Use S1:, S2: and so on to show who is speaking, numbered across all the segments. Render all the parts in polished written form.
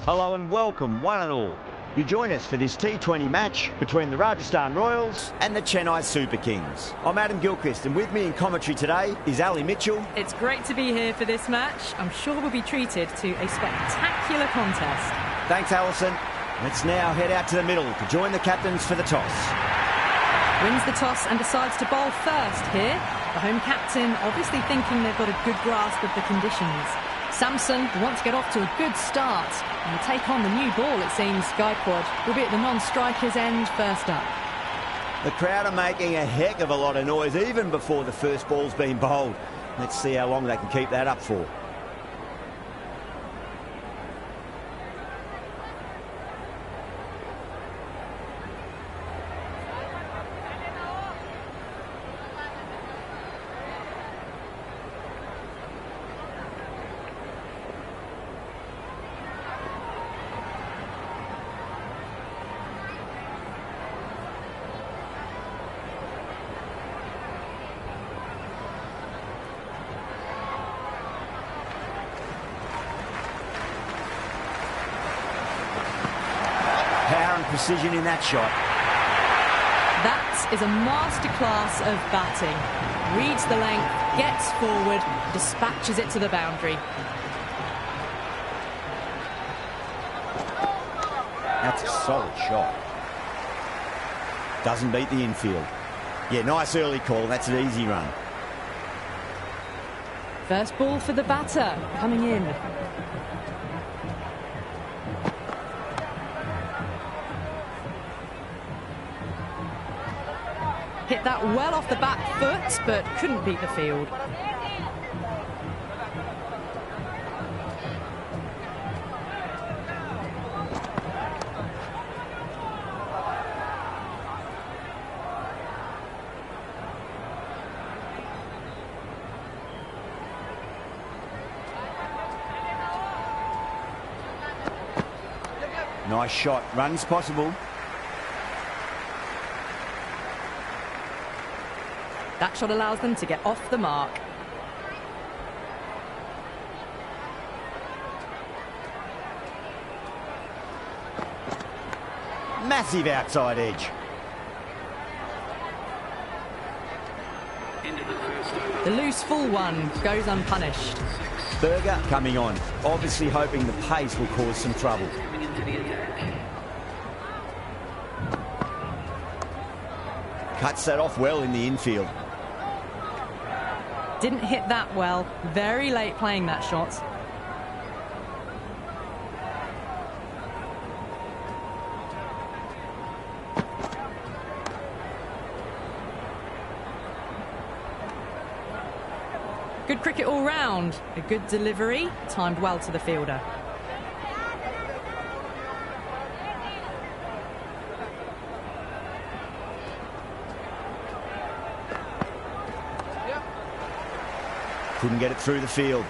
S1: Hello and welcome, one and all. You join us for this T20 match between the Rajasthan Royals
S2: and the Chennai Super Kings. I'm Adam Gilchrist, and with me in commentary today is Ali Mitchell.
S3: It's great to be here for this match. I'm sure we'll be treated to a spectacular contest.
S2: Thanks, Alison. Let's now head out to the middle to join the captains for the toss.
S3: Wins the toss and decides to bowl first here. The home captain obviously thinking they've got a good grasp of the conditions. Samson wants to get off to a good start and take on the new ball, it seems. Gaikwad will be at the non-striker's end first up.
S2: The crowd are making a heck of a lot of noise even before the first ball's been bowled. Let's see how long they can keep that up for. Precision in that shot.
S3: That is a masterclass of batting. Reads the length, gets forward, dispatches it to the boundary.
S2: That's a solid shot. Doesn't beat the infield. Yeah, nice early call. That's an easy run.
S3: First ball for the batter, coming in. Hit that well off the back foot, but couldn't beat the field.
S2: Nice shot. Runs possible.
S3: That shot allows them to get off the mark.
S2: Massive outside edge.
S3: The loose full one goes unpunished.
S2: Berger coming on, obviously hoping the pace will cause some trouble. Cuts that off well in the infield.
S3: Didn't hit that well. Very late playing that shot. Good cricket all round. A good delivery, timed well to the fielder.
S2: Couldn't get it through the field.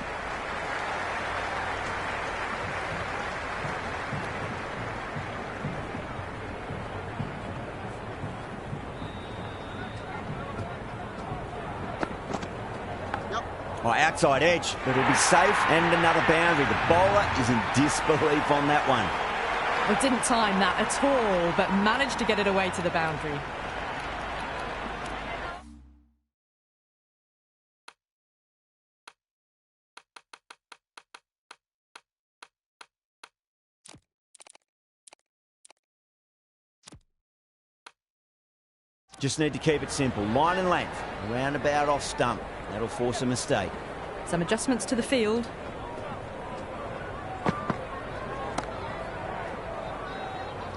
S2: Oh, outside edge, but it'll be safe, and another boundary. The bowler is in disbelief on that one.
S3: Well, didn't time that at all, but managed to get it away to the boundary.
S2: Just need to keep it simple. Line and length. Around about off stump. That'll force a mistake.
S3: Some adjustments to the field.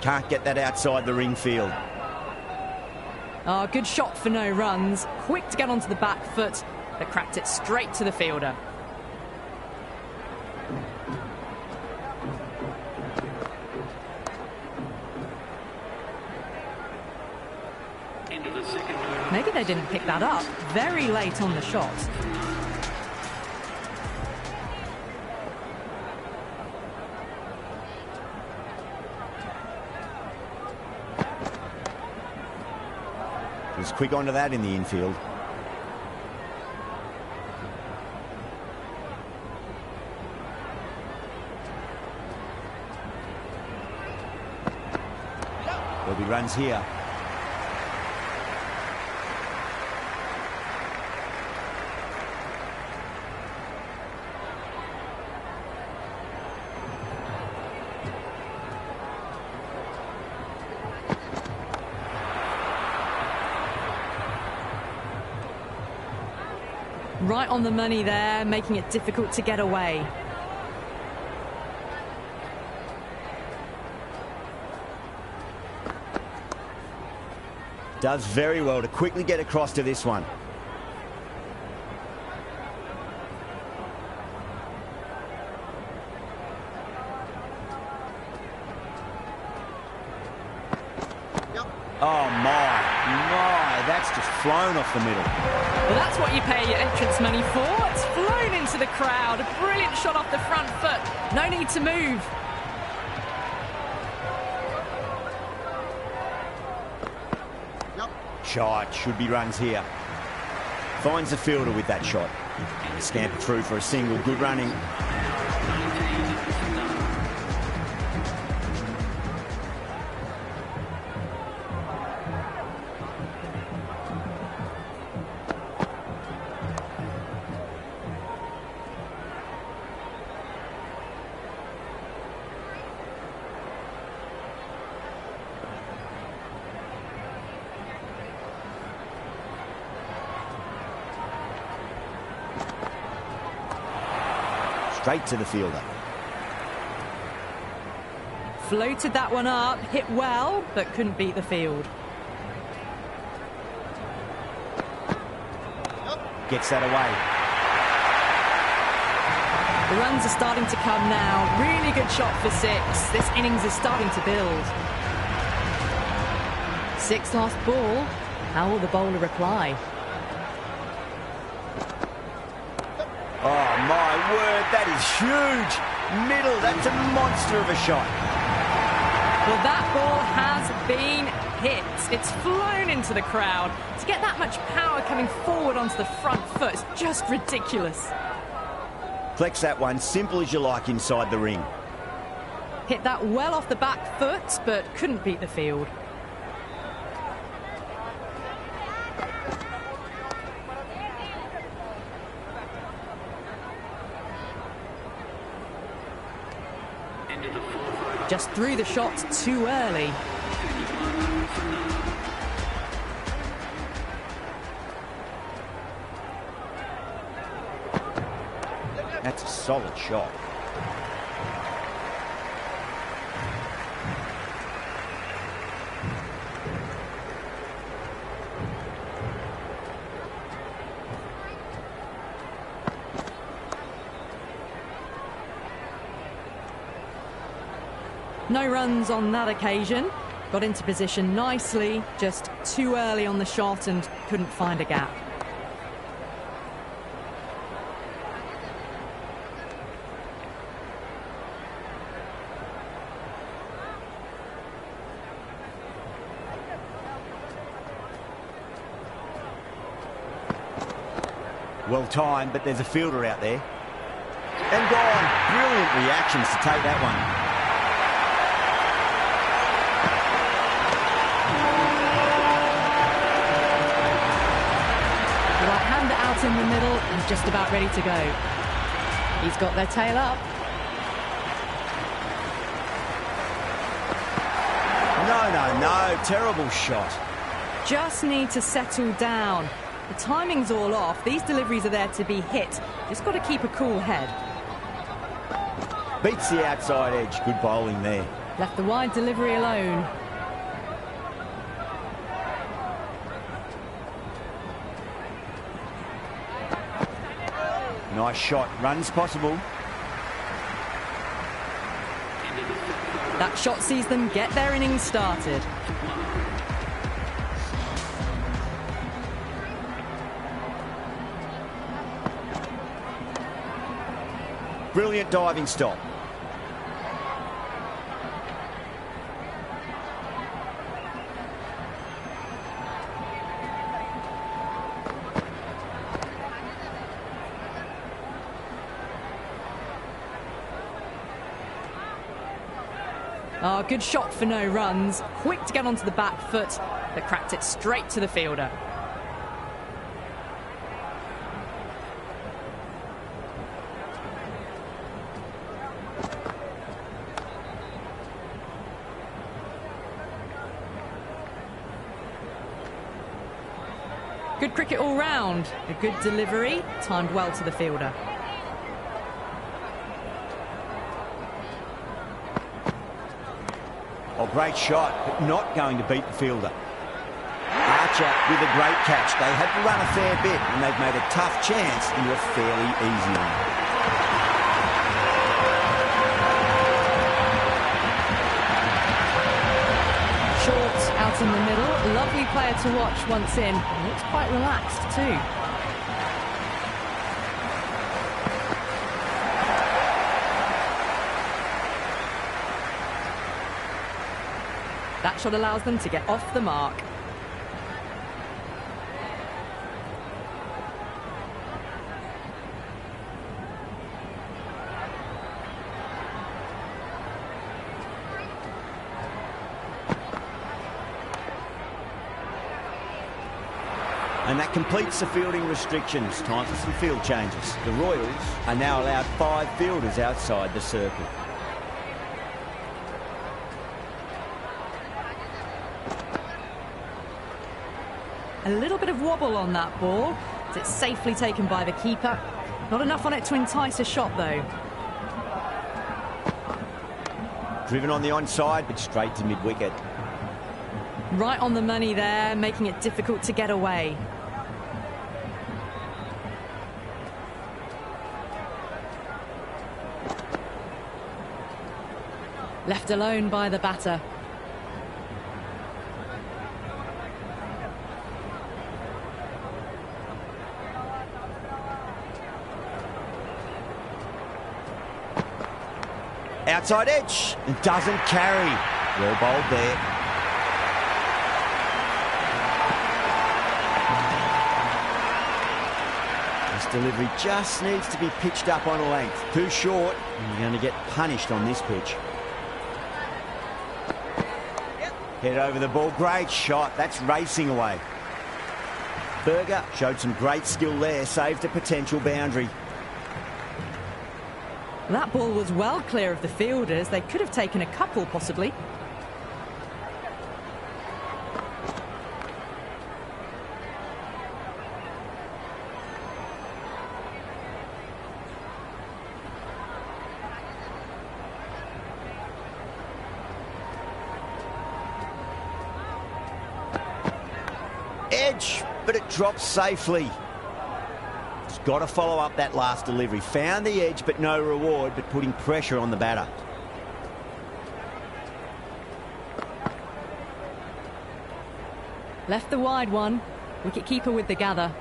S2: Can't get that outside the ring field.
S3: Oh, good shot for no runs. Quick to get onto the back foot, but cracked it straight to the fielder. Maybe they didn't pick that up. Very late on the shot.
S2: Was quick onto that in the infield. be runs here.
S3: Right on the money there, making it difficult to get away.
S2: Does very well to quickly get across to this one. Oh my, that's just flown off the middle.
S3: Well, that's what you pay your entrance money for. It's flown into the crowd. A brilliant shot off the front foot. No need to move.
S2: Shot, should be runs here. Finds the fielder with that shot. And he scampered through for a single. Good running. Straight to the fielder.
S3: Floated that one up, hit well, but couldn't beat the field.
S2: Gets that away.
S3: The runs are starting to come now. Really good shot for 6. This innings is starting to build. 6 last ball. How will the bowler reply?
S2: Oh my word, that is huge. Middle, that's a monster of a shot.
S3: Well, that ball has been hit. It's flown into the crowd. To get that much power coming forward onto the front foot is just ridiculous.
S2: Flex that one, simple as you like inside the ring.
S3: Hit that well off the back foot, but couldn't beat the field. Just threw the shot too early.
S2: That's a solid shot.
S3: No runs on that occasion. Got into position nicely, just too early on the shot and couldn't find a gap.
S2: Well timed, but there's a fielder out there. And gone. Brilliant reactions to take that one.
S3: Out in the middle and just about ready to go. He's got their tail up.
S2: No, terrible shot.
S3: Just need to settle down. The timing's all off. These deliveries are there to be hit. Just got to keep a cool head.
S2: Beats the outside edge. Good bowling there.
S3: Left the wide delivery alone.
S2: Nice shot. Runs possible.
S3: That shot sees them get their innings started.
S2: Brilliant diving stop.
S3: Oh, good shot for no runs. Quick to get onto the back foot, but cracked it straight to the fielder. Good cricket all round. A good delivery, timed well to the fielder.
S2: Oh, great shot, but not going to beat the fielder. Archer with a great catch. They had to run a fair bit, and they've made a tough chance into a fairly easy one.
S3: Out in the middle, lovely player to watch once in. He looks quite relaxed too. That shot allows them to get off the mark.
S2: And that completes the fielding restrictions. Time for some field changes. The Royals are now allowed 5 fielders outside the circle.
S3: A little bit of wobble on that ball. It's safely taken by the keeper. Not enough on it to entice a shot, though.
S2: Driven on the onside, but straight to mid-wicket.
S3: Right on the money there, making it difficult to get away. Left alone by the batter.
S2: Outside edge, and doesn't carry. Well bowled there. This delivery just needs to be pitched up on a length. Too short, and you're going to get punished on this pitch. Head over the ball, great shot. That's racing away. Berger showed some great skill there, saved a potential boundary.
S3: That ball was well clear of the fielders. They could have taken a couple, possibly.
S2: Edge, but it drops safely. He's got to follow up that last delivery. Found the edge, but no reward, but putting pressure on the batter.
S3: Left the wide one. Wicket-keeper with the gather.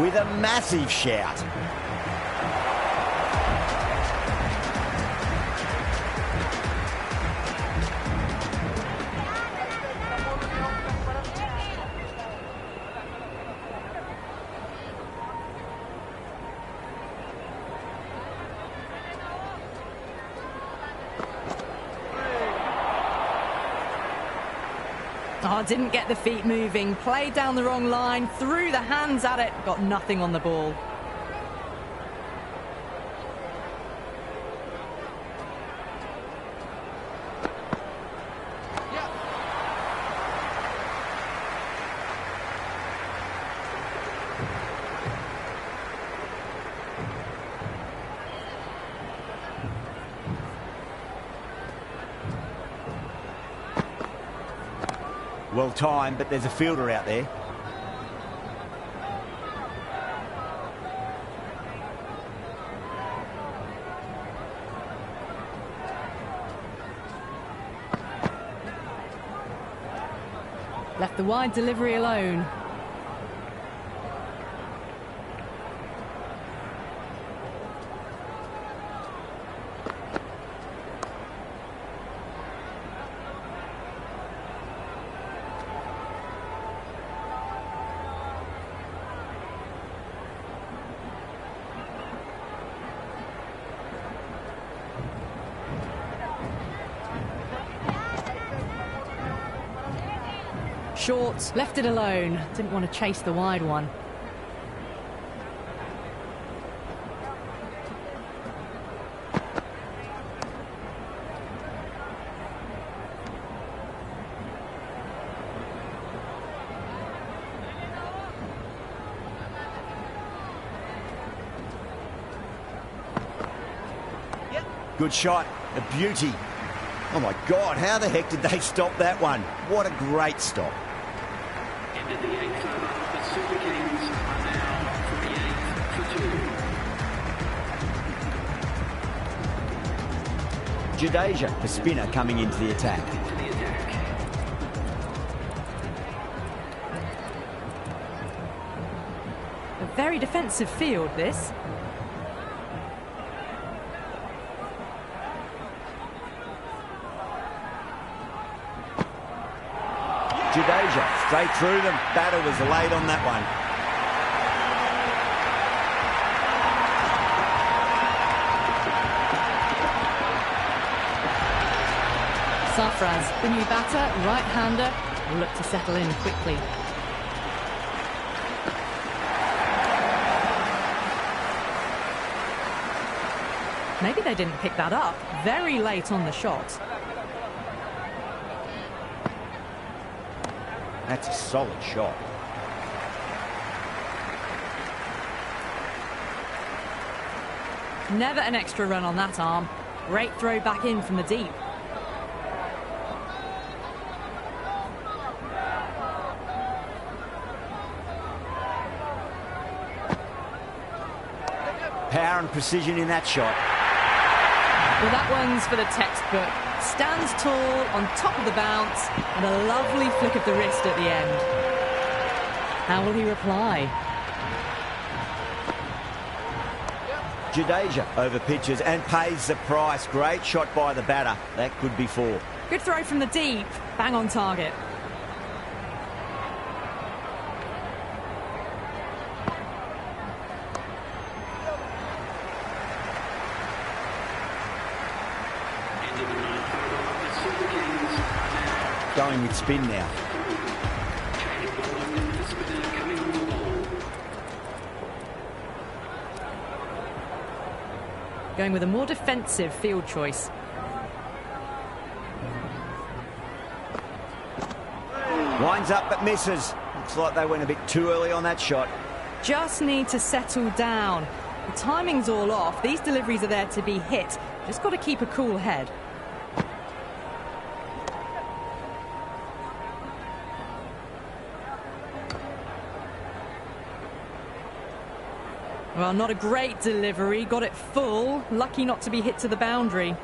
S2: With a massive shout.
S3: Oh, didn't get the feet moving. Played down the wrong line. Threw the hands at it. Got nothing on the ball.
S2: Well timed, but there's a fielder out there.
S3: Left the wide delivery alone. short, left it alone. Didn't want to chase the wide one.
S2: Good shot, a beauty. Oh my God, how the heck did they stop that one? What a great stop.
S4: Into the eighth over, the Super Kings are now 48 for 2.
S2: Jadeja, the spinner, coming into the attack.
S3: A very defensive field, this.
S2: Jadeja, straight through them. Batter was late on that one.
S3: Sarfraz, the new batter, right-hander, will look to settle in quickly. Maybe they didn't pick that up. Very late on the shot.
S2: That's a solid shot.
S3: Never an extra run on that arm. Great throw back in from the deep.
S2: Power and precision in that shot.
S3: Well, that one's for the textbook. Stands tall, on top of the bounce, and a lovely flick of the wrist at the end. How will he reply?
S2: Jadeja over pitches and pays the price. Great shot by the batter. That could be 4.
S3: Good throw from the deep. Bang on target.
S2: Going with spin now.
S3: Going with a more defensive field choice.
S2: Winds up but misses. Looks like they went a bit too early on that shot.
S3: Just need to settle down. The timing's all off. These deliveries are there to be hit. Just got to keep a cool head. Well, not a great delivery. Got it full. Lucky not to be hit to the boundary.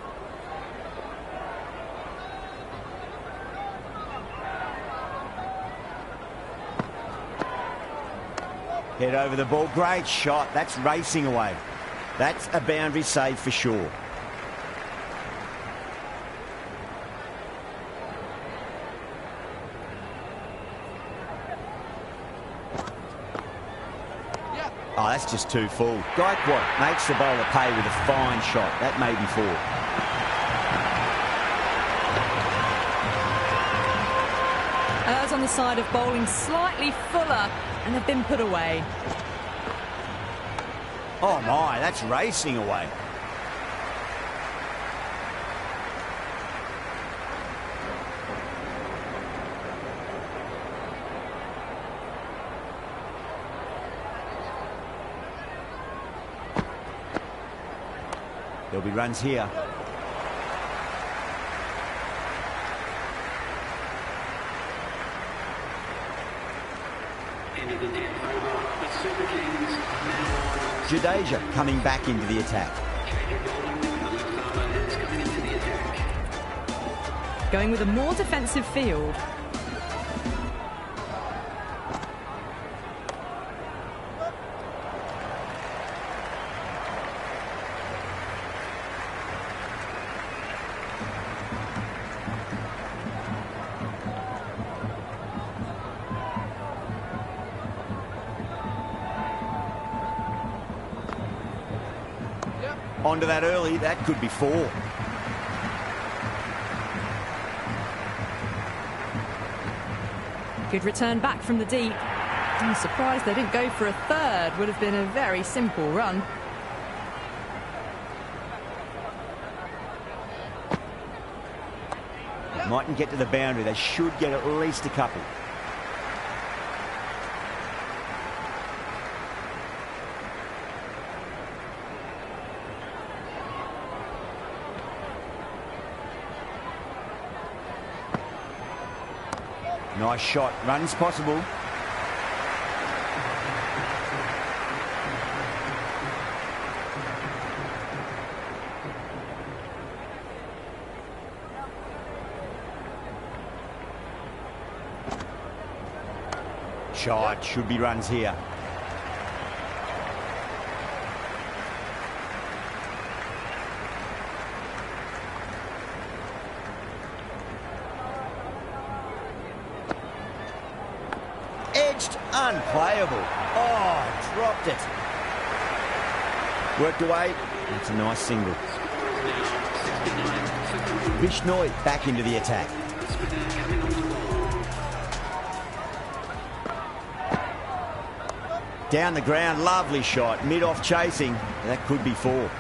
S2: Head over the ball. Great shot. That's racing away. That's a boundary save for sure. Oh, that's just too full. Gaikwad makes the bowler pay with a fine shot. That may be 4.
S3: As on the side of bowling slightly fuller, and they've been put away.
S2: Oh my, that's racing away. There'll be runs here.
S4: Into the 10th over, the Super Kings are now on.
S2: Jadeja coming back into the attack.
S3: Going with a more defensive field.
S2: Onto that early, that could be 4.
S3: Good return back from the deep. I'm surprised they didn't go for a third. Would have been a very simple run.
S2: Mightn't get to the boundary. They should get at least a couple. Nice shot. Runs possible. Shot. Should be runs here. Edged, unplayable. Oh, dropped it. Worked away. That's a nice single. Bishnoi back into the attack. Down the ground, lovely shot. Mid-off chasing. That could be four.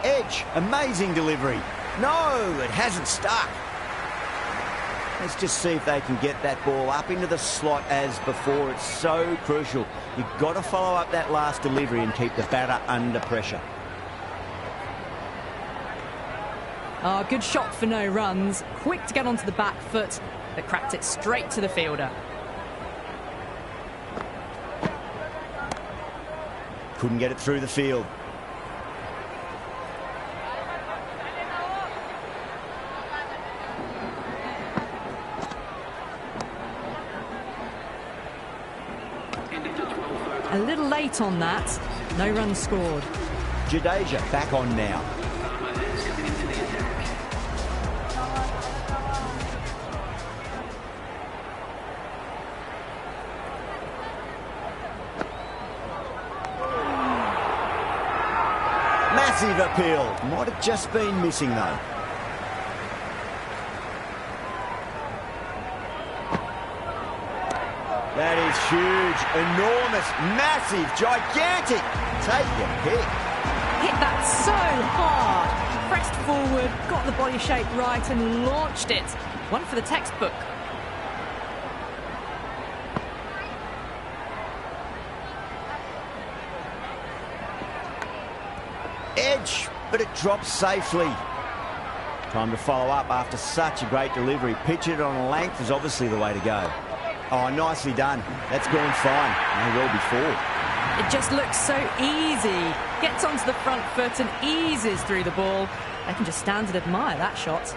S2: Edge, amazing delivery. No, it hasn't stuck. Let's just see if they can get that ball up into the slot as before. It's so crucial. You've got to follow up that last delivery and keep the batter under pressure.
S3: Oh, good shot for no runs. Quick to get onto the back foot, but cracked it straight to the fielder.
S2: Couldn't get it through the field.
S3: A little late on that. No runs scored.
S2: Jadeja back on now. Massive appeal. Might have just been missing though. That is huge, enormous, massive, gigantic. Take your pick.
S3: Hit that so hard. Pressed forward, got the body shape right and launched it. One for the textbook.
S2: Edge, but it drops safely. Time to follow up after such a great delivery. Pitch it on a length is obviously the way to go. Oh, nicely done. That's gone fine. May well be four.
S3: It just looks so easy. Gets onto the front foot and eases through the ball. They can just stand and admire that shot.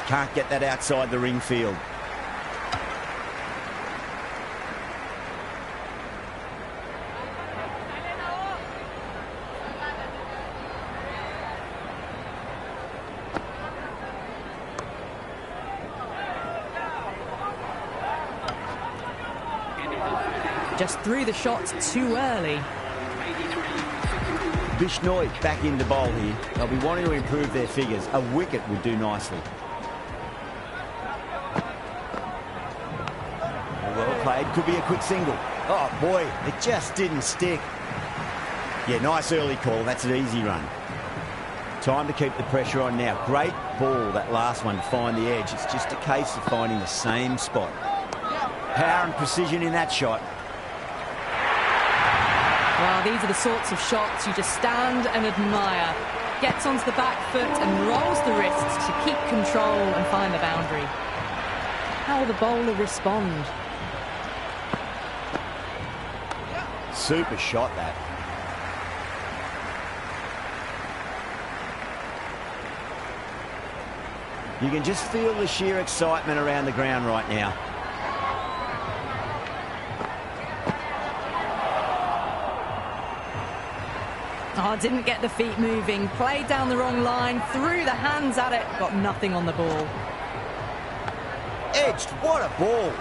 S2: Can't get that outside the ring field.
S3: Just threw the shot too early.
S2: Bishnoi back into bowl here. They'll be wanting to improve their figures. A wicket would do nicely. Well played. Could be a quick single. Oh, boy. It just didn't stick. Yeah, nice early call. That's an easy run. Time to keep the pressure on now. Great ball, that last one, to find the edge. It's just a case of finding the same spot. Power and precision in that shot.
S3: Well, these are the sorts of shots you just stand and admire. Gets onto the back foot and rolls the wrists to keep control and find the boundary. How will the bowler respond?
S2: Super shot, that. You can just feel the sheer excitement around the ground right now.
S3: Oh, didn't get the feet moving, played down the wrong line, threw the hands at it, got nothing on the ball.
S2: Edged, what a ball.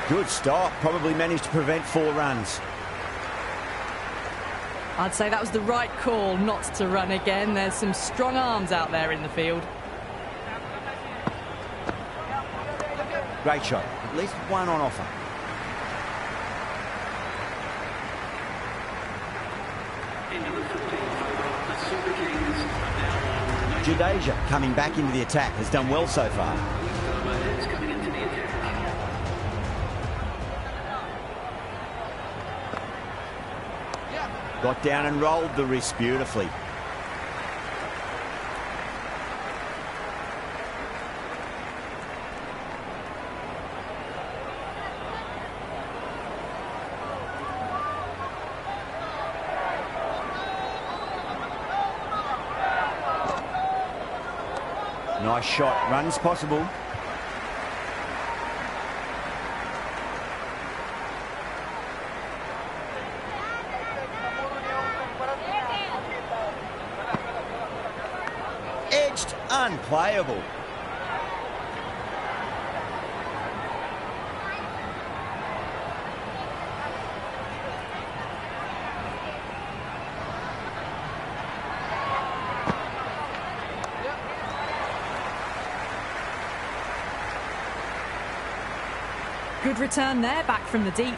S2: Good stop, probably managed to prevent 4 runs.
S3: I'd say that was the right call not to run again. There's some strong arms out there in the field.
S2: Great shot, at least one on offer.
S4: Into the 15th, the Super Kings are now on.
S2: Jadeja coming back into the attack has done well so far.
S4: It's coming into the attack.
S2: Got down and rolled the wrist beautifully. Nice shot, runs possible. Edged, unplayable.
S3: Good return there, back from the deep.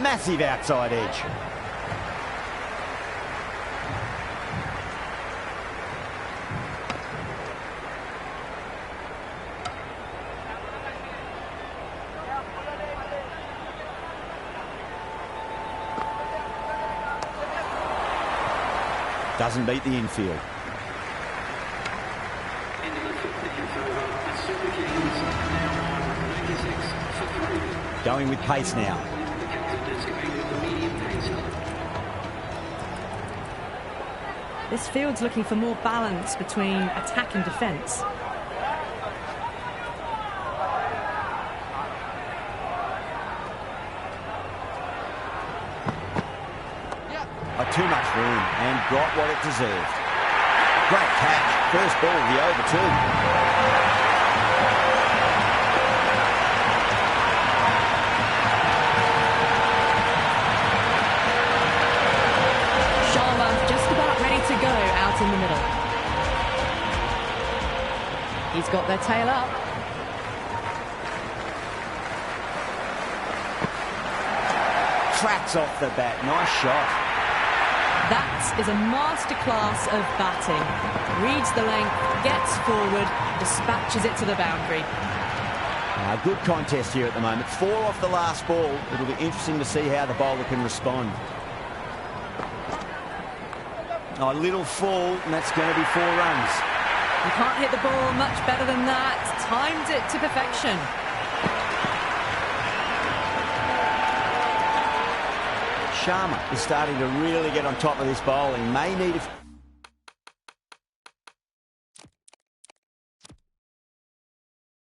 S2: Massive outside edge. Doesn't beat the infield.
S4: Into the 15th over, the Super Kings are now on 96 for 3.
S2: Going with pace now.
S4: The captain is going with the medium pace.
S3: This field's looking for more balance between attack and defence.
S2: Too much room and got what it deserved. Great catch. First ball of the over too.
S3: Sharma just about ready to go out in the middle. He's got their tail up.
S2: Tracks off the bat. Nice shot.
S3: That is a masterclass of batting. Reads the length, gets forward, dispatches it to the boundary.
S2: Good contest here at the moment. 4 off the last ball. It'll be interesting to see how the bowler can respond. A little full, and that's going to be 4 runs.
S3: You can't hit the ball much better than that. Timed it to perfection.
S2: Sharma is starting to really get on top of this bowling. May need a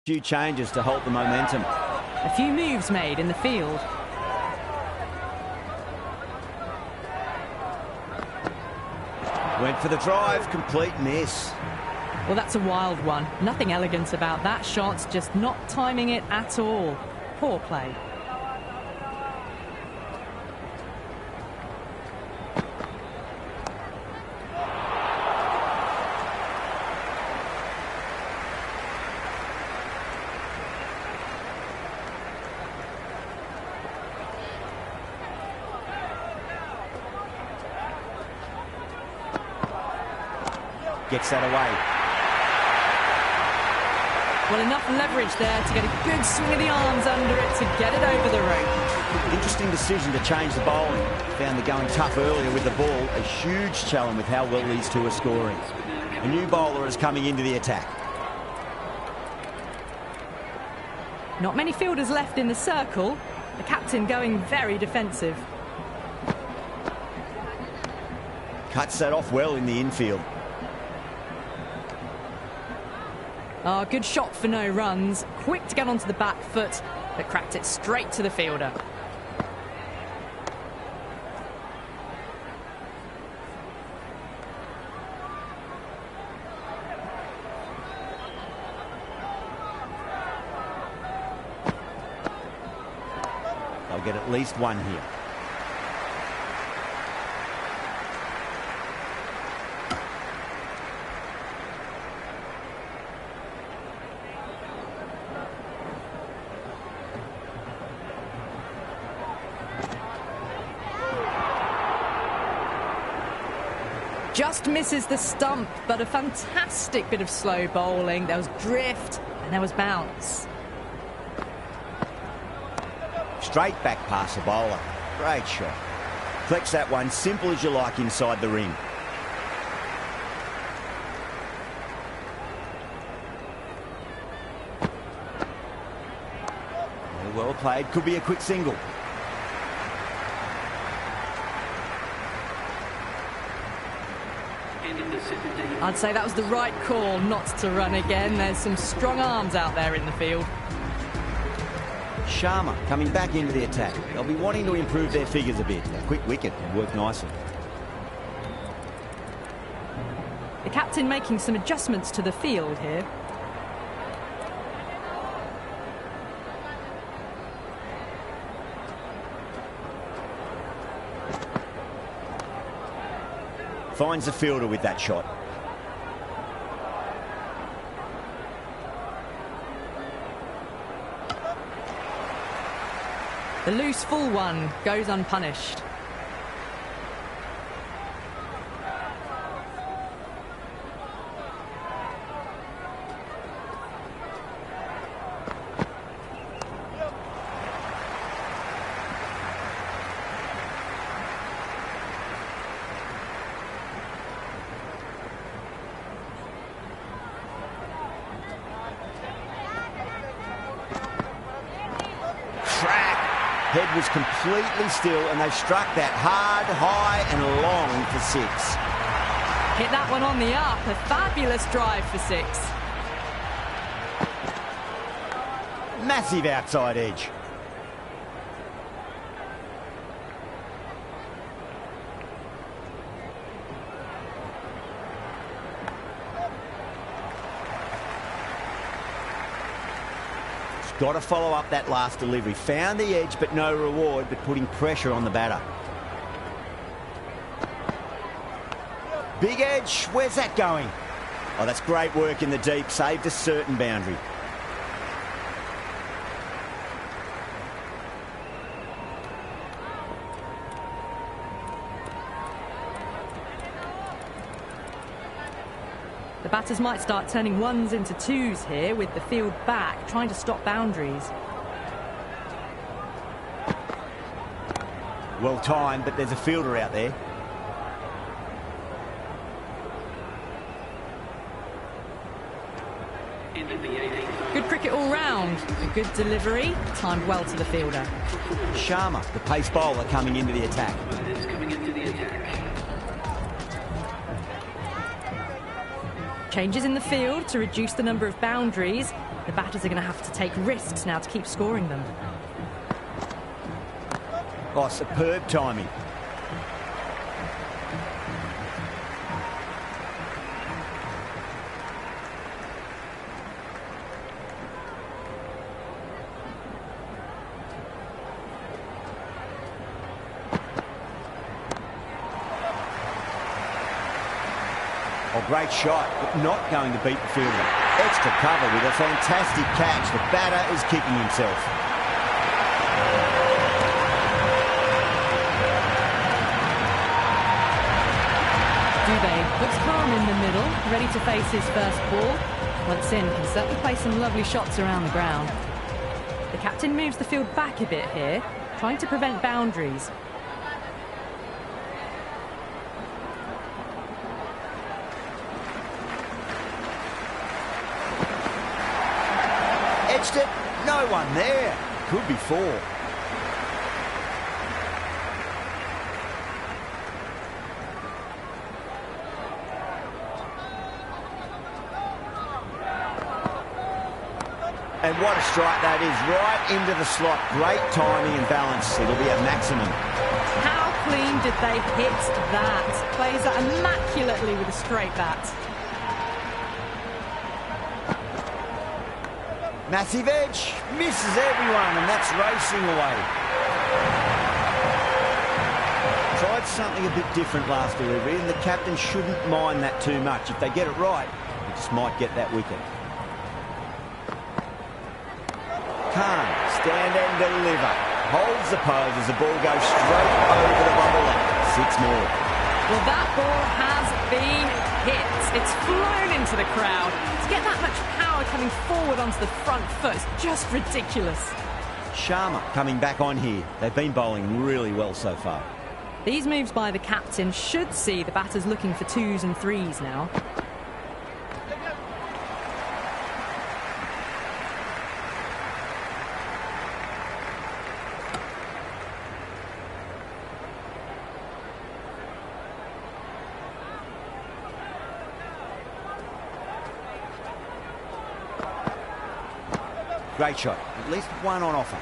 S2: few changes to halt the momentum.
S3: A few moves made in the field.
S2: Went for the drive, complete miss.
S3: Well, that's a wild one. Nothing elegant about that shot, just not timing it at all. Poor play.
S2: Gets that away.
S3: Well, enough leverage there to get a good swing of the arms under it to get it over the rope.
S2: Interesting decision to change the bowling. Found the going tough earlier with the ball. A huge challenge with how well these two are scoring. A new bowler is coming into the attack.
S3: Not many fielders left in the circle. The captain going very defensive.
S2: Cuts that off well in the infield.
S3: Oh, good shot for no runs. Quick to get onto the back foot, but cracked it straight to the fielder.
S2: They'll get at least one here.
S3: Just misses the stump, but a fantastic bit of slow bowling. There was drift and there was bounce.
S2: Straight back past the bowler. Great shot. Flex that one, simple as you like inside the ring. Well played, could be a quick single.
S3: I'd say that was the right call not to run again. There's some strong arms out there in the field.
S2: Sharma coming back into the attack. They'll be wanting to improve their figures a bit. A quick wicket would work nicely.
S3: The captain making some adjustments to the field here.
S2: Finds the fielder with that shot.
S3: The loose full one goes unpunished.
S2: Head was completely still and they struck that hard, high and long for six.
S3: Hit that one on the up. A fabulous drive for six.
S2: Massive outside edge. Got to follow up that last delivery. Found the edge, but no reward, but putting pressure on the batter. Big edge. Where's that going? Oh, that's great work in the deep. Saved a certain boundary.
S3: The batters might start turning ones into twos here with the field back, trying to stop boundaries.
S2: Well timed, but there's a fielder out there.
S3: Good cricket all round. A good delivery, timed well to the fielder.
S2: Sharma, the pace bowler, coming into the attack.
S3: Changes in the field to reduce the number of boundaries. The batters are going to have to take risks now to keep scoring them.
S2: Oh, superb timing. Oh, great shot, but not going to beat the fielder. Extra cover with a fantastic catch. The batter is kicking himself.
S3: Dubé looks calm in the middle, ready to face his first ball. Once in, can certainly play some lovely shots around the ground. The captain moves the field back a bit here, trying to prevent boundaries.
S2: Edged it, no one there. Could be four. And what a strike that is, right into the slot. Great timing and balance. It'll be a maximum.
S3: How clean did they hit that? Plays that immaculately with a straight bat.
S2: Massive edge, misses everyone, and that's racing away. Tried something a bit different last delivery, and the captain shouldn't mind that too much. If they get it right, they just might get that wicket. Khan, stand and deliver. Holds the pose as the ball goes straight over the bubble line. 6 more.
S3: Well, that ball has been hit. It's flown into the crowd. To get that much power coming forward onto the front foot is just ridiculous.
S2: Sharma coming back on here. They've been bowling really well so far.
S3: These moves by the captain should see the batters looking for 2s and 3s now.
S2: Great shot. At least one on offer.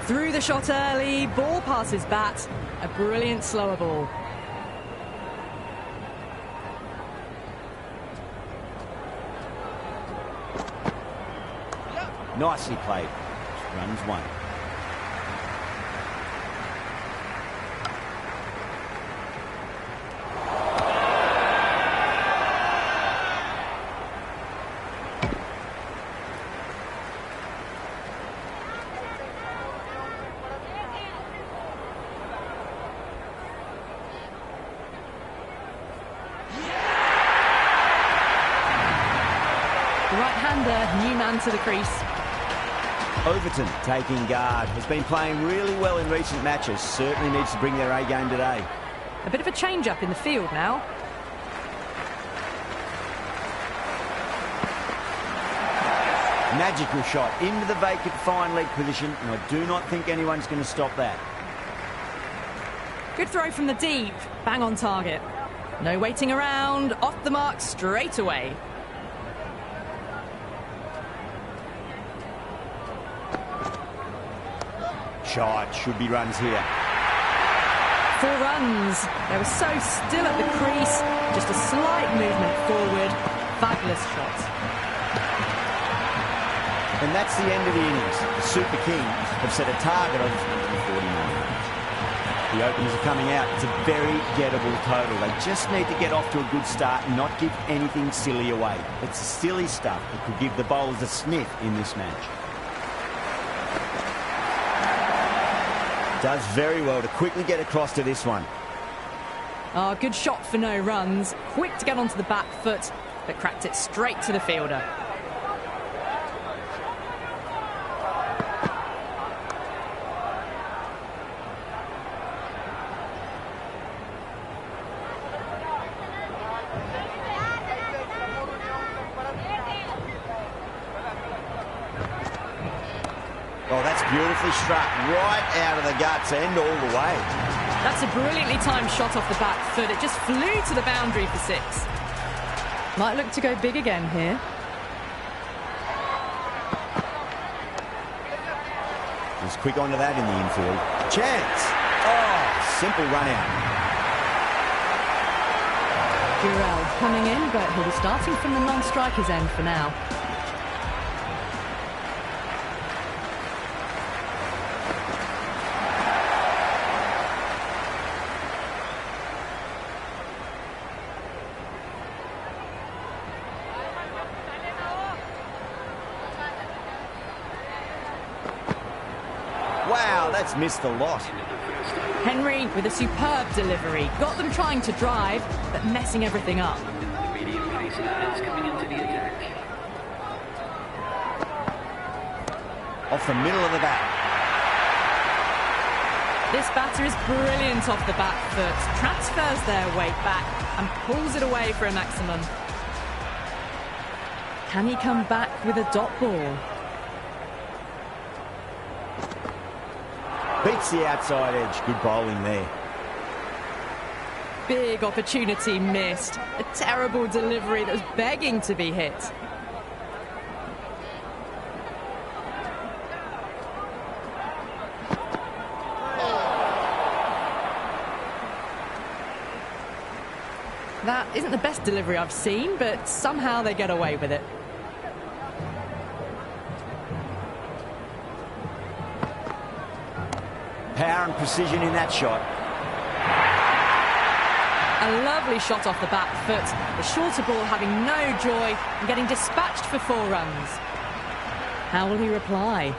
S3: Through the shot early, ball passes bat. A brilliant slower ball.
S2: Nicely played. Runs 1.
S3: The right-hander, new man to the crease.
S2: Overton taking guard. Has been playing really well in recent matches. Certainly needs to bring their A game today.
S3: A bit of a change-up in the field now.
S2: Magical shot into the vacant fine leg position, and I do not think anyone's going to stop that.
S3: Good throw from the deep. Bang on target. No waiting around. Off the mark straight away.
S2: Shot. Should be runs here.
S3: 4 runs. They were so still at the crease. Just a slight movement forward. Fabulous shot.
S2: And that's the end of the innings. The Super Kings have set a target of 49. The openers are coming out. It's a very gettable total. They just need to get off to a good start and not give anything silly away. It's silly stuff that could give the bowlers a sniff in this match. Does very well to quickly get across to this one.
S3: Oh, good shot for no runs. Quick to get onto the back foot, but cracked it straight to the fielder.
S2: Oh, that's beautifully struck right out of the guts and all the way.
S3: That's a brilliantly timed shot off the back foot. It just flew to the boundary for 6. Might look to go big again here.
S2: He's quick onto that in the infield. Chance. Oh, simple run out.
S3: Jurel coming in, but he'll be starting from the non-striker's end for now.
S2: Wow, that's missed a lot.
S3: Henry with a superb delivery. Got them trying to drive, but messing everything up.
S4: The medium pace is coming into the attack.
S2: Off the middle of the bat.
S3: This batter is brilliant off the back foot. Transfers their weight back and pulls it away for a maximum. Can he come back with a dot ball?
S2: Beats the outside edge. Good bowling there.
S3: Big opportunity missed. A terrible delivery that was begging to be hit. That isn't the best delivery I've seen, but somehow they get away with it.
S2: Power and precision in that shot.
S3: A lovely shot off the back foot. The shorter ball having no joy and getting dispatched for 4 runs. How will he reply?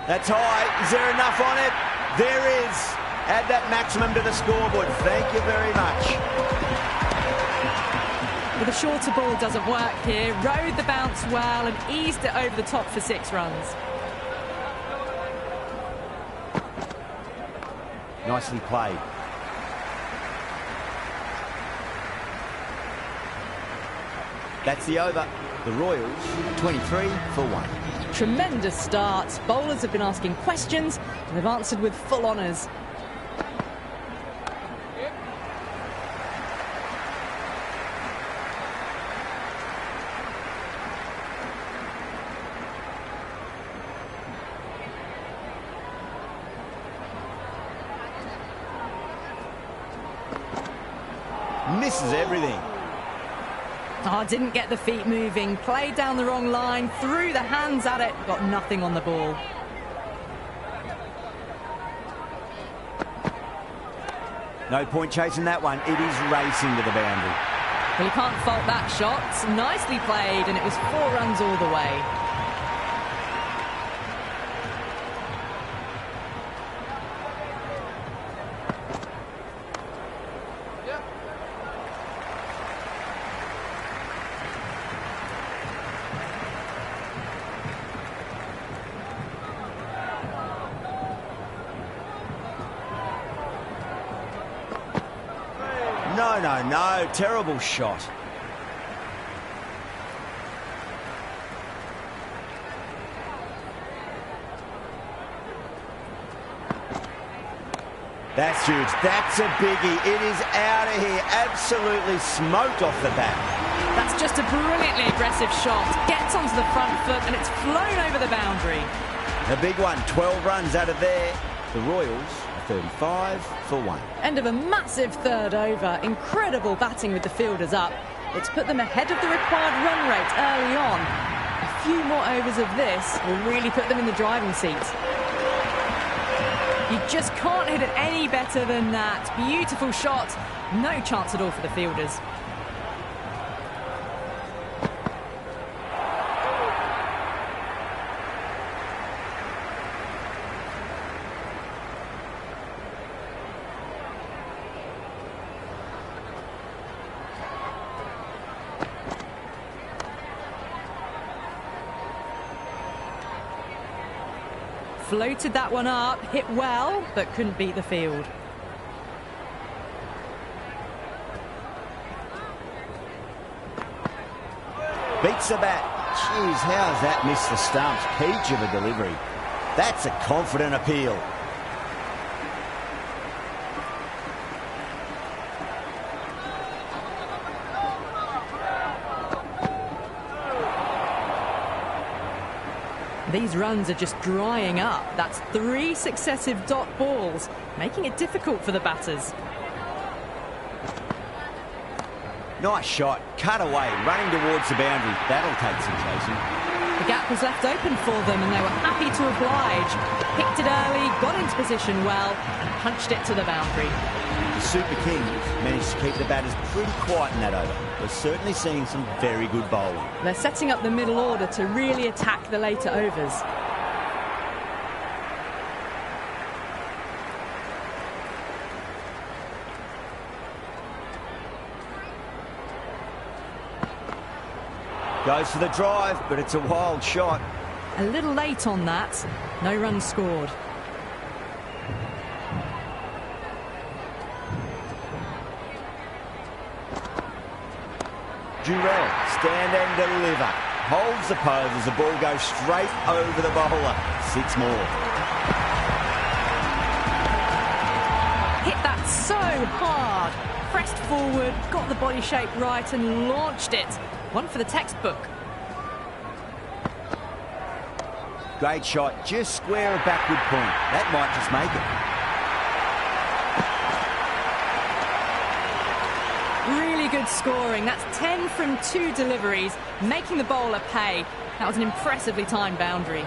S2: That's high. Is there enough on it? There is. Add that maximum to the scoreboard. Thank you very much.
S3: But the shorter ball doesn't work here. Rode the bounce well and eased it over the top for 6 runs.
S2: Nicely played. That's the over. The Royals, 23 for 1.
S3: Tremendous start. Bowlers have been asking questions and they've answered with full honours.
S2: Misses everything.
S3: Oh, didn't get the feet moving. Played down the wrong line. Threw the hands at it. Got nothing on the ball.
S2: No point chasing that one. It is racing to the boundary.
S3: Well, you can't fault that shot. Nicely played, and it was 4 runs all the way.
S2: No. Terrible shot. That's huge. That's a biggie. It is out of here. Absolutely smoked off the bat.
S3: That's just a brilliantly aggressive shot. Gets onto the front foot and it's flown over the boundary.
S2: A big one. 12 runs out of there. The Royals are 35 for 1.
S3: End of a massive 3rd over. Incredible batting with the fielders up. It's put them ahead of the required run rate early on. A few more overs of this will really put them in the driving seat. You just can't hit it any better than that. Beautiful shot. No chance at all for the fielders. Floated that one up, hit well, but couldn't beat the field.
S2: Beats the bat. Jeez, how's that missed the stumps? Peach of a delivery. That's a confident appeal.
S3: These runs are just drying up. That's 3 successive dot balls, making it difficult for the batters.
S2: Nice shot. Cut away, running towards the boundary. That'll take some chasing.
S3: The gap was left open for them and they were happy to oblige. Picked it early, got into position well, and punched it to the boundary.
S2: The Super Kings managed to keep the batters pretty quiet in that over. We're certainly seeing some very good bowling.
S3: They're setting up the middle order to really attack the later overs.
S2: Goes for the drive, but it's a wild shot.
S3: A little late on that. No runs scored.
S2: Durrell, stand and deliver. Holds the pose as the ball goes straight over the bowler. 6 more.
S3: Hit that so hard. Pressed forward, got the body shape right and launched it. One for the textbook.
S2: Great shot, just square a backward point. That might just make it.
S3: Really good scoring. That's 10 from 2 deliveries, making the bowler pay. That was an impressively timed boundary.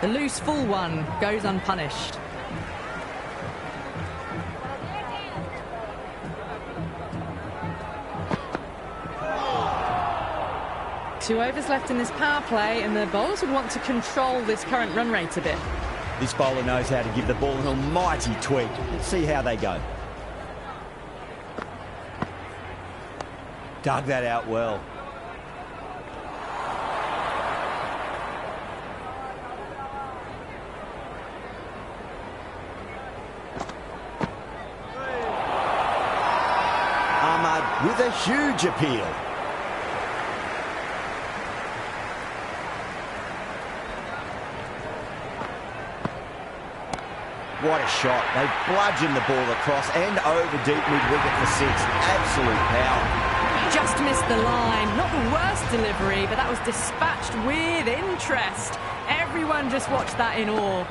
S3: The loose full one goes unpunished. Two overs left in this power play, and the bowlers would want to control this current run rate a bit.
S2: This bowler knows how to give the ball an almighty tweak. Let's see how they go. Dug that out well. Ahmad with a huge appeal. What a shot. They bludgeoned the ball across and over deep mid-wicket for 6. Absolute power.
S3: Just missed the line. Not the worst delivery, but that was dispatched with interest. Everyone just watched that in awe.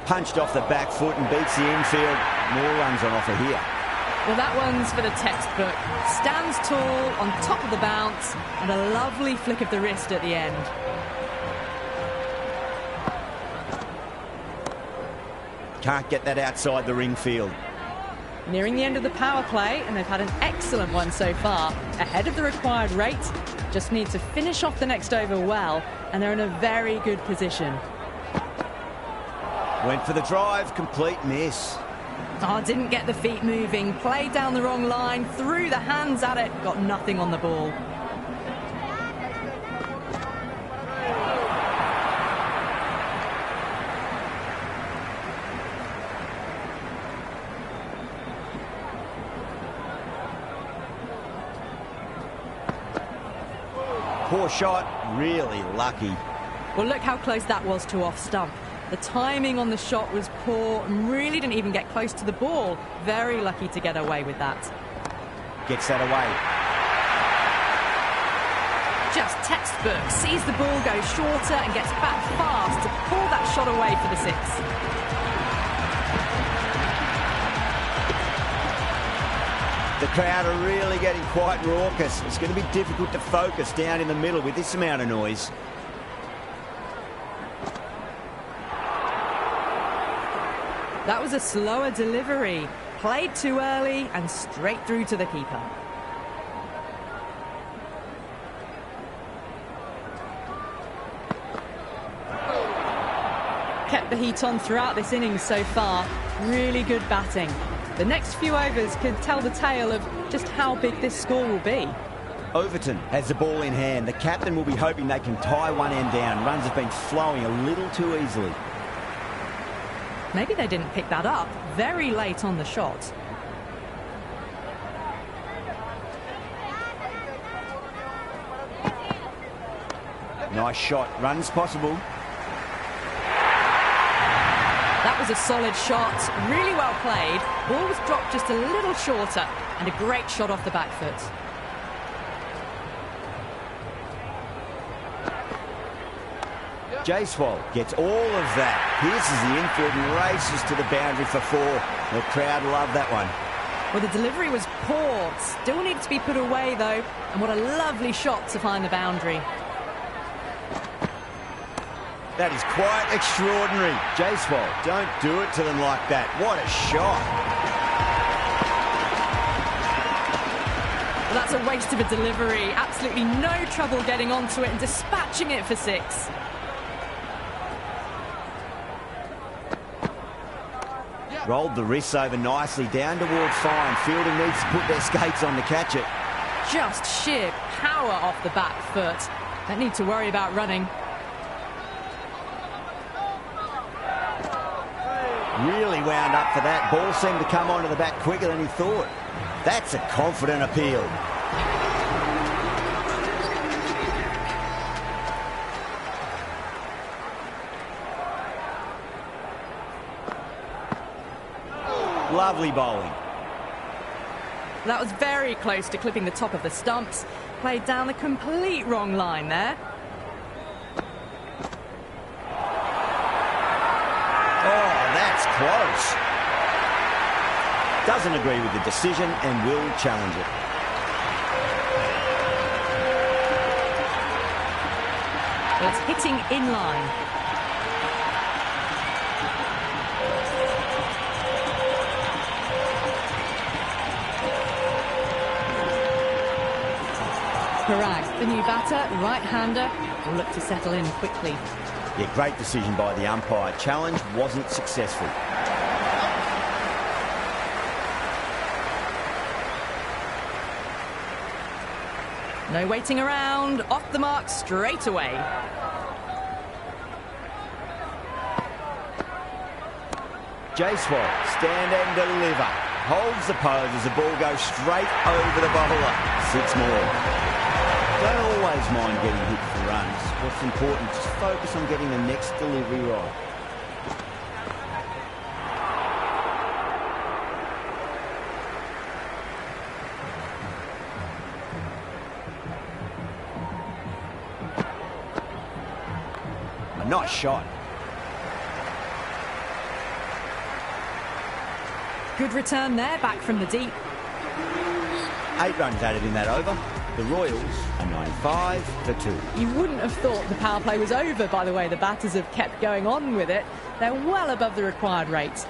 S2: Punched off the back foot and beats the infield. More runs on offer here.
S3: Well, that one's for the textbook. Stands tall, on top of the bounce, and a lovely flick of the wrist at the end.
S2: Can't get that outside the ring field.
S3: Nearing the end of the power play, and they've had an excellent one so far. Ahead of the required rate, just need to finish off the next over well, and they're in a very good position.
S2: Went for the drive, complete miss.
S3: Oh, didn't get the feet moving, played down the wrong line, threw the hands at it, got nothing on the ball.
S2: Poor shot, really lucky.
S3: Well, look how close that was to off stump. The timing on the shot was poor and really didn't even get close to the ball. Very lucky to get away with that.
S2: Gets that away.
S3: Just textbook. Sees the ball go shorter and gets back fast to pull that shot away for the 6.
S2: The crowd are really getting quite raucous. It's going to be difficult to focus down in the middle with this amount of noise.
S3: That was a slower delivery. Played too early and straight through to the keeper. Kept the heat on throughout this innings so far. Really good batting. The next few overs could tell the tale of just how big this score will be.
S2: Overton has the ball in hand. The captain will be hoping they can tie one end down. Runs have been flowing a little too easily.
S3: Maybe they didn't pick that up very late on the shot.
S2: Nice shot. Runs possible.
S3: That was a solid shot. Really well played. Ball was dropped just a little shorter. And a great shot off the back foot.
S2: Jaiswal gets all of that. Pierces the infield and races to the boundary for 4. The crowd love that one.
S3: Well, the delivery was poor. Still needs to be put away, though. And what a lovely shot to find the boundary.
S2: That is quite extraordinary. Jaiswal, don't do it to them like that. What a shot.
S3: Well, that's a waste of a delivery. Absolutely no trouble getting onto it and dispatching it for 6.
S2: Rolled the wrists over nicely down towards fine. Fielding needs to put their skates on to catch it.
S3: Just sheer power off the back foot. Don't need to worry about running.
S2: Really wound up for that. Ball seemed to come onto the back quicker than he thought. That's a confident appeal. Lovely bowling.
S3: That was very close to clipping the top of the stumps. Played down the complete wrong line there.
S2: Oh, that's close. Doesn't agree with the decision and will challenge it.
S3: Well, it's hitting in line. Parag, the new batter, right-hander, will look to settle in quickly.
S2: Yeah, great decision by the umpire. Challenge wasn't successful.
S3: No waiting around, off the mark straight away.
S2: Jaiswal, stand and deliver. Holds the pose as the ball goes straight over the bowler. 6 more. Don't always mind getting hit for runs. What's important, just focus on getting the next delivery right. A nice shot.
S3: Good return there, back from the deep.
S2: 8 runs added in that over. The Royals are 95 for 2.
S3: You wouldn't have thought the power play was over by the way the batters have kept going on with it. They're well above the required rate.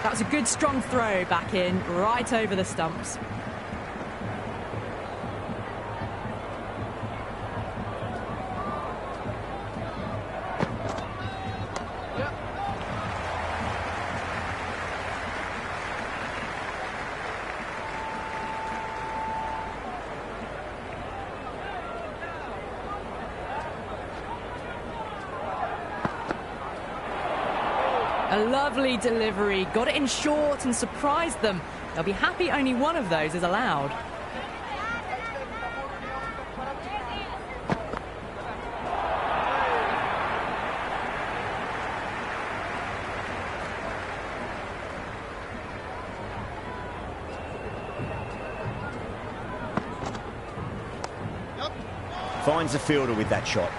S3: That was a good strong throw back in, right over the stumps. A lovely delivery, got it in short and surprised them. They'll be happy only one of those is allowed.
S2: Finds the fielder with that shot.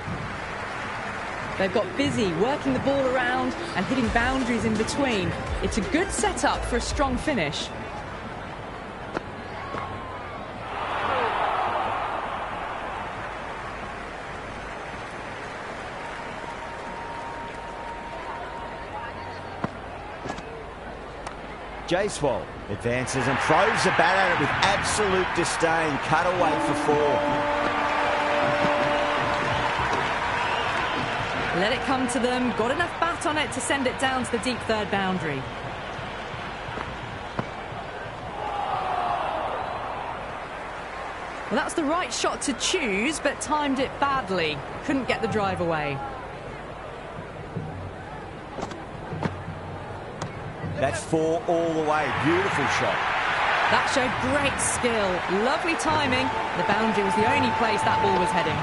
S3: They've got busy working the ball around and hitting boundaries in between. It's a good setup for a strong finish.
S2: Jaiswal advances and throws the bat at it with absolute disdain. Cut away for 4.
S3: Let it come to them. Got enough bat on it to send it down to the deep third boundary. Well, that's the right shot to choose, but timed it badly. Couldn't get the drive away.
S2: That's 4 all the way. Beautiful shot.
S3: That showed great skill. Lovely timing. The boundary was the only place that ball was heading.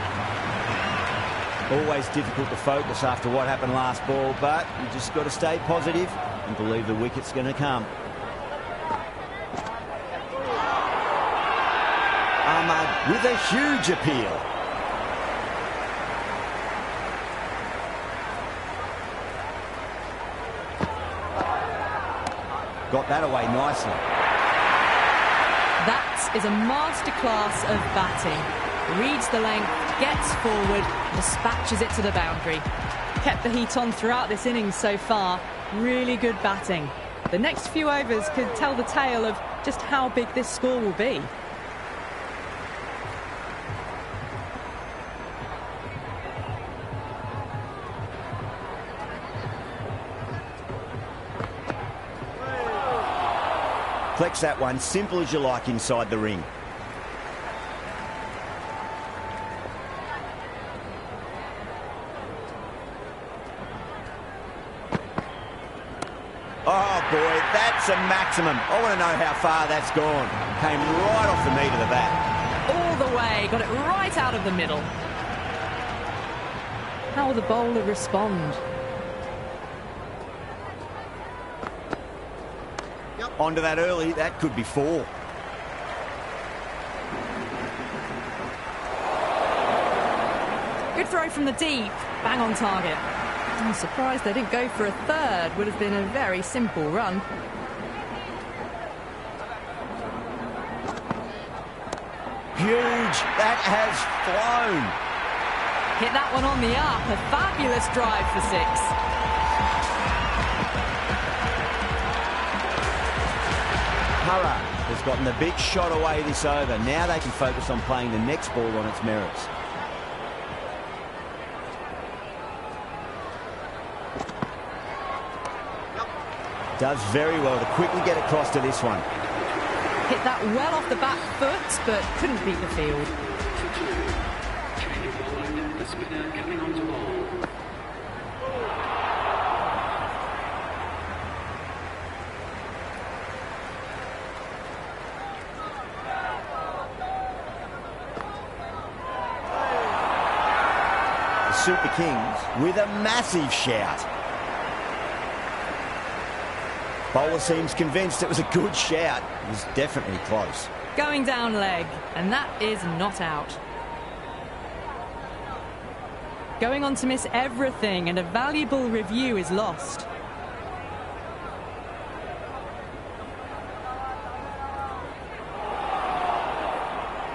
S2: Always difficult to focus after what happened last ball, but you just got to stay positive and believe the wicket's going to come. Ahmad with a huge appeal. Got that away nicely.
S3: That is a masterclass of batting. Reads the length, gets forward, dispatches it to the boundary. Kept the heat on throughout this innings so far. Really good batting. The next few overs could tell the tale of just how big this score will be.
S2: Flex that one, simple as you like inside the ring. Oh boy, that's a maximum. I want to know how far that's gone. Came right off the meat of the bat.
S3: All the way, got it right out of the middle. How will the bowler respond?
S2: Onto that early, that could be 4.
S3: Good throw from the deep, bang on target. I'm surprised they didn't go for a third. Would have been a very simple run.
S2: Huge, that has flown.
S3: Hit that one on the up, a fabulous drive for 6.
S2: Hara has gotten the big shot away this over. Now they can focus on playing the next ball on its merits. Does very well to quickly get across to this one.
S3: Hit that well off the back foot, but couldn't beat the field.
S4: Change of bowler, the spinner coming on to bowl.
S2: Super Kings with a massive shout. Bowler seems convinced it was a good shout. It was definitely close.
S3: Going down leg, and that is not out. Going on to miss everything, and a valuable review is lost.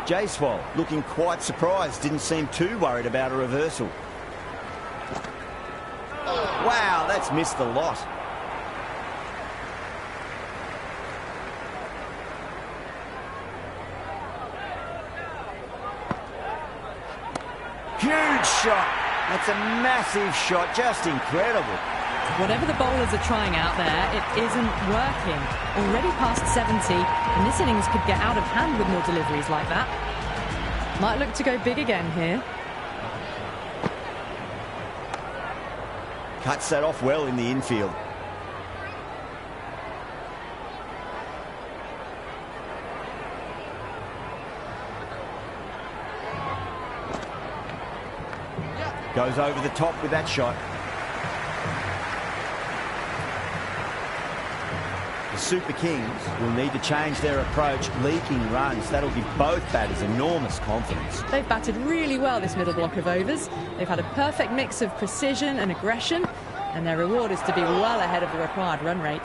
S2: Jaiswal looking quite surprised, didn't seem too worried about a reversal. Wow, that's missed a lot. Huge shot. That's a massive shot, just incredible.
S3: Whatever the bowlers are trying out there, it isn't working. Already past 70, and this innings could get out of hand with more deliveries like that. Might look to go big again here.
S2: Cuts that off well in the infield. Goes over the top with that shot. The Super Kings will need to change their approach, leaking runs. That'll give both batters enormous confidence.
S3: They've batted really well this middle block of overs. They've had a perfect mix of precision and aggression, and their reward is to be well ahead of the required run rate.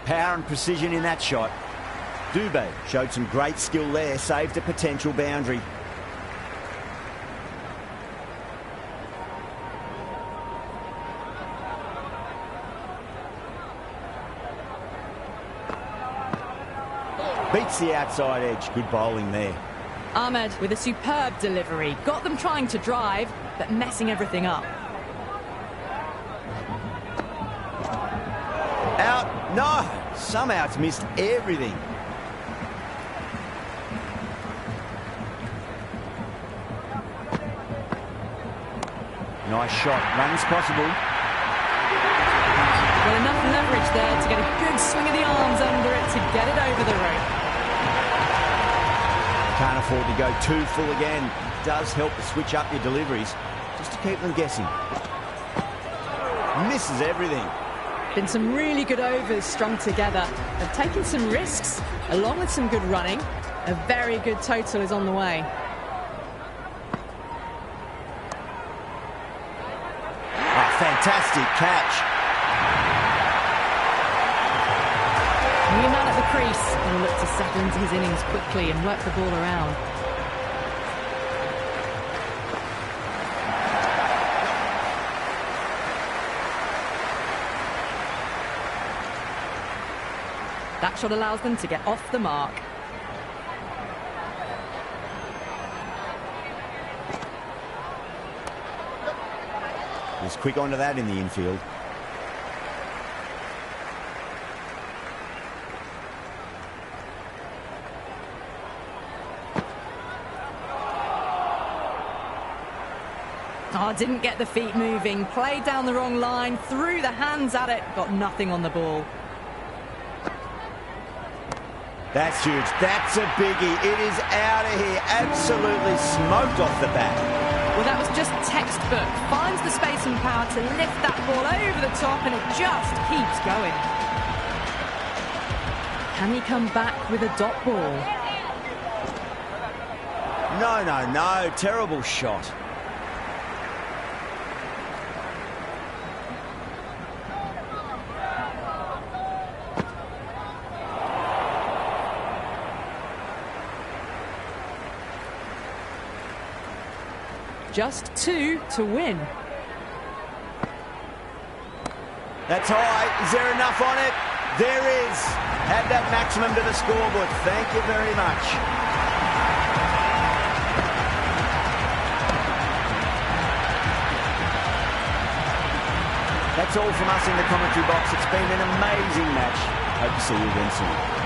S2: Power and precision in that shot. Dubé showed some great skill there, saved a potential boundary. Beats the outside edge. Good bowling there.
S3: Ahmed with a superb delivery. Got them trying to drive, but messing everything up.
S2: Out. No. Somehow it's missed everything. Nice shot. Runs possible.
S3: Well, enough leverage there to get a good swing of the arms under it to get it over the rope.
S2: Can't afford to go too full again. It does help to switch up your deliveries just to keep them guessing. Misses everything.
S3: Been some really good overs strung together. They've taken some risks along with some good running. A very good total is on the way.
S2: Fantastic catch.
S3: New man at the crease and look to settle into his innings quickly and work the ball around. That shot allows them to get off the mark.
S2: Was quick onto that in the infield.
S3: Oh, didn't get the feet moving. Played down the wrong line, threw the hands at it, got nothing on the ball.
S2: That's huge. That's a biggie. It is out of here. Absolutely smoked off the bat.
S3: Well, that was just textbook. Finds the space and power to lift that ball over the top, and it just keeps going. Can he come back with a dot ball?
S2: No, no, no. Terrible shot.
S3: Just 2 to win.
S2: That's high. Is there enough on it? There is. Add that maximum to the scoreboard. Thank you very much. That's all from us in the commentary box. It's been an amazing match. Hope to see you again soon.